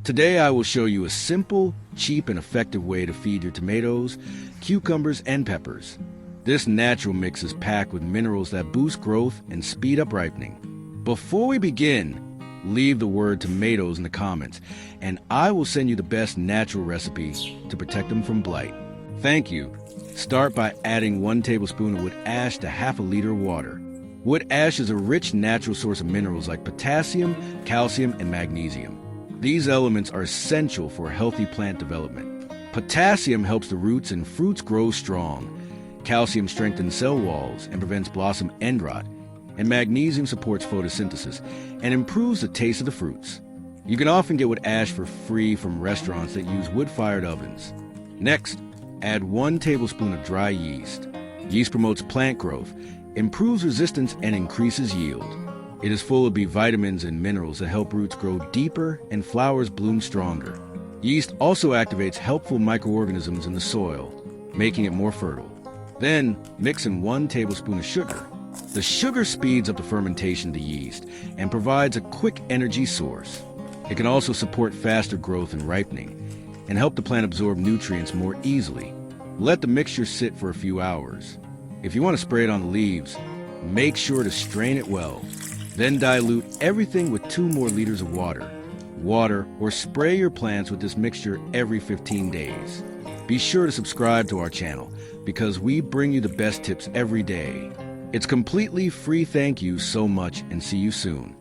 Today I will show you a simple, cheap, and effective way to feed your tomatoes, cucumbers, and peppers. This natural mix is packed with minerals that boost growth and speed up ripening. Before we begin, leave the word tomatoes in the comments, and I will send you the best natural recipe to protect them from blight. Thank you. Start by adding 1 tablespoon of wood ash to half a liter of water. Wood ash is a rich natural source of minerals like potassium, calcium, and magnesium. These elements are essential for healthy plant development. Potassium helps the roots and fruits grow strong. Calcium strengthens cell walls and prevents blossom end rot. And magnesium supports photosynthesis and improves the taste of the fruits. You can often get wood ash for free from restaurants that use wood-fired ovens. Next, add 1 tablespoon of dry yeast. Yeast promotes plant growth, improves resistance, and increases yield. It is full of B vitamins and minerals that help roots grow deeper and flowers bloom stronger. Yeast also activates helpful microorganisms in the soil, making it more fertile. Then, mix in 1 tablespoon of sugar. The sugar speeds up the fermentation of the yeast and provides a quick energy source. It can also support faster growth and ripening and help the plant absorb nutrients more easily. Let the mixture sit for a few hours. If you want to spray it on the leaves, make sure to strain it well. Then dilute everything with 2 more liters of water. Water or spray your plants with this mixture every 15 days. Be sure to subscribe to our channel because we bring you the best tips every day. It's completely free. Thank you so much and see you soon.